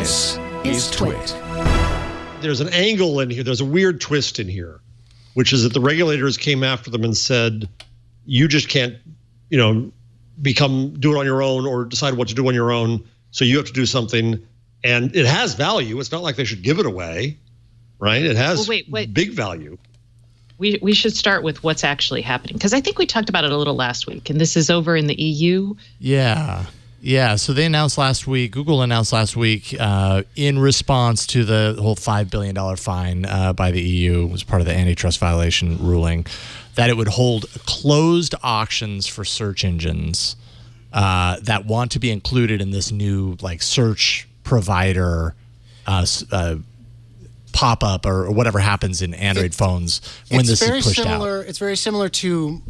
This is TWiT. There's an angle in here. There's a weird twist in here, which is that the regulators came after them and said, you just can't, do it on your own or decide what to do on your own. So you have to do something, and it has value. It's not like they should give it away, right? It has big value. We should start with what's actually happening, because I think we talked about it a little last week, and this is over in the EU. Yeah. So they announced last week, Google announced last week, in response to the whole $5 billion fine by the EU as part of the antitrust violation ruling, that it would hold closed auctions for search engines that want to be included in this new search provider pop-up or whatever happens in Android phones when this is pushed out. It's very similar to,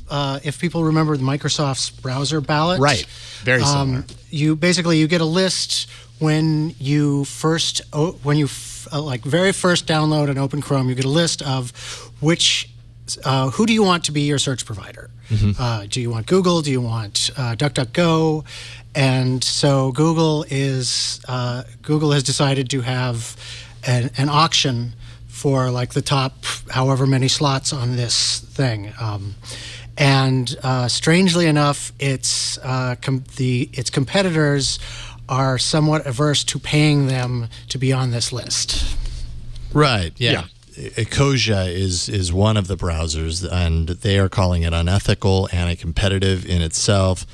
if people remember, Microsoft's browser ballot. Right, very similar. You get a list when you very first download and open Chrome. You get a list of who do you want to be your search provider. Mm-hmm. Do you want Google? Do you want DuckDuckGo? And so Google has decided to have an auction for the top however many slots on this thing, and strangely enough, its competitors are somewhat averse to paying them to be on this list. Right. Yeah. Ecosia is one of the browsers, and they are calling it unethical, anti-competitive in itself.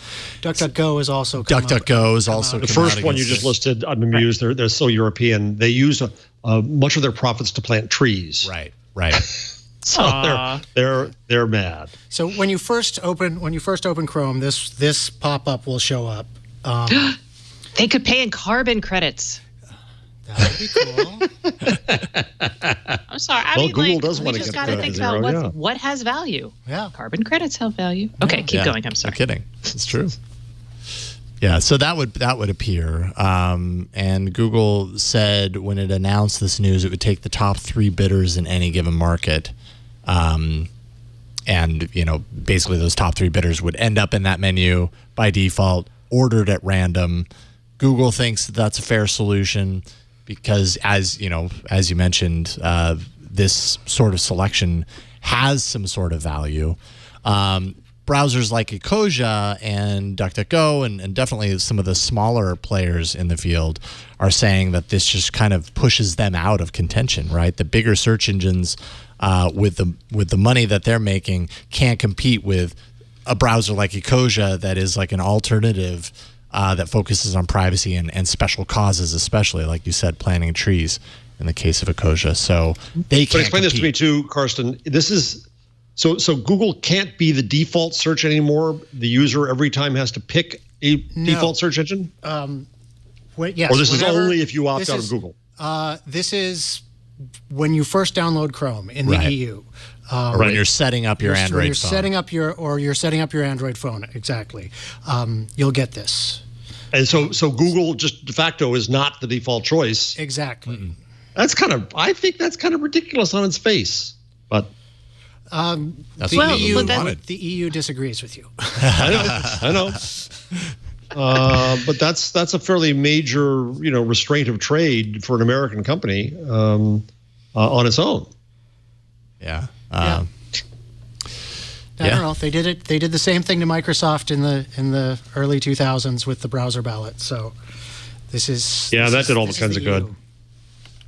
DuckDuckGo is also the first one you just listed. I'm amused. Right. They're so European. They use much of their profits to plant trees. Right. So they're mad. So when you first open Chrome, this pop-up will show up. They could pay in carbon credits. That would be cool. I'm sorry. Google does want to get got to think about what has value. Yeah. Carbon credits have value. Okay, keep going. I'm sorry. No kidding. It's true. Yeah, so that would appear. And Google said when it announced this news, it would take the top 3 bidders in any given market. And, basically those top 3 bidders would end up in that menu by default, ordered at random. Google thinks that's a fair solution because, as you mentioned, this sort of selection has some sort of value. Browsers like Ecosia and DuckDuckGo and definitely some of the smaller players in the field are saying that this just kind of pushes them out of contention, right? The bigger search engines with the money that they're making can't compete with a browser like Ecosia that is like an alternative that focuses on privacy and special causes, especially, like you said, planting trees in the case of Ecosia. So they can't But explain compete. this to me too, Karsten. This is so Google can't be the default search anymore. The user every time has to pick a default search engine? Yes. Or this is only if you opt out of Google? This is when you first download Chrome in the EU. Or when you're setting up your Android phone. You're setting up your Android phone, exactly. You'll get this. And so Google just de facto is not the default choice. Exactly. Mm-mm. I think that's kind of ridiculous on its face. But the EU disagrees with you. I know. But that's a fairly major, restraint of trade for an American company on its own. Yeah. I don't know. They did the same thing to Microsoft in the early 2000s with the browser ballot. So this is that did all kinds of good.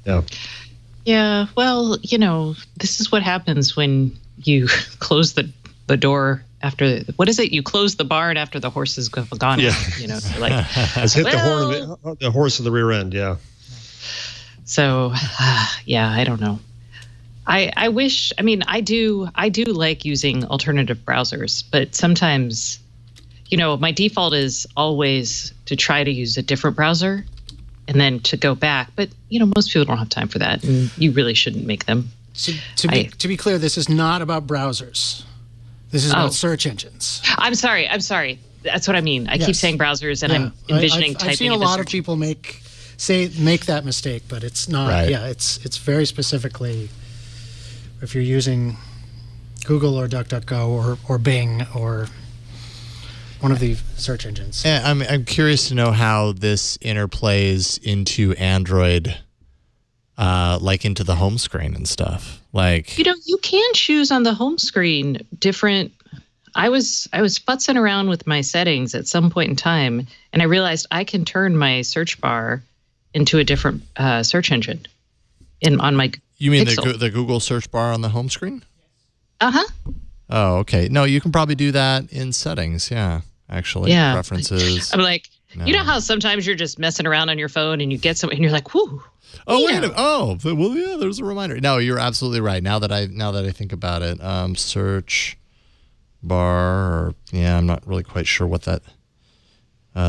Yeah. Yeah. Well, this is what happens when you close the door after. What is it? You close the barn after the horse has gone. Yeah. It's hit the horse in the rear end. Yeah. So, I don't know. I wish. I do like using alternative browsers, but sometimes, my default is always to try to use a different browser, and then to go back. But most people don't have time for that, and you really shouldn't make them. To be clear, this is not about browsers. This is about search engines. I'm sorry. That's what I mean. I keep saying browsers, and I'm envisioning typing. I've seen a lot of people make that mistake, but it's not. Right. Yeah, it's very specifically. If you're using Google or DuckDuckGo or Bing or one of the search engines. And I'm curious to know how this interplays into Android, like into the home screen and stuff. Like, you can choose on the home screen different. I was futzing around with my settings at some point in time, and I realized I can turn my search bar into a different search engine on my. You mean Pixel. the Google search bar on the home screen? Uh-huh. Oh, okay. No, you can probably do that in settings. Yeah, actually. Yeah. Preferences. I'm like, No. you know how sometimes you're just messing around on your phone and you get something and you're like, whoo. Oh, wait a minute. Oh, well, yeah, there's a reminder. No, you're absolutely right. Now that I think about it, search bar, I'm not really quite sure what that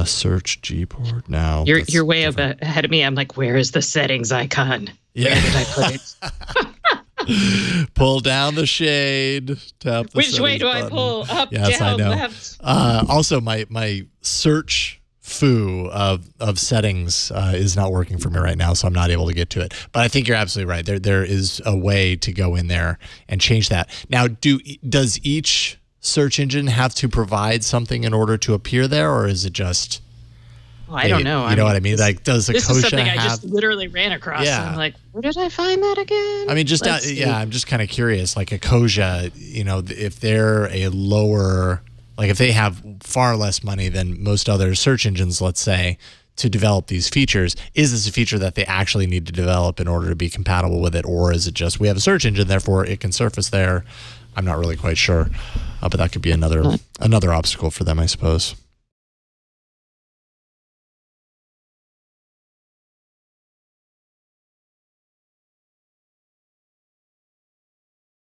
search Gboard now. You're way ahead of me. I'm like, where is the settings icon? Yeah. Where did I put it? Pull down the shade. Tap the Which way settings do I button. pull? Up, Yes, down, I know. left. Also, my search foo of settings is not working for me right now, so I'm not able to get to it. But I think you're absolutely right. There is a way to go in there and change that. Now, does each search engine have to provide something in order to appear there, or is it just? Oh, I don't know. You know what I mean? Like, does the This is Kosha something I have? just literally ran across. Yeah. And I'm like, where did I find that again? I mean, I'm just kind of curious. Like a Kosha, if they're a lower, like if they have far less money than most other search engines, let's say, to develop these features, is this a feature that they actually need to develop in order to be compatible with it, or is it just we have a search engine, therefore it can surface there? I'm not really quite sure, but that could be another obstacle for them, I suppose.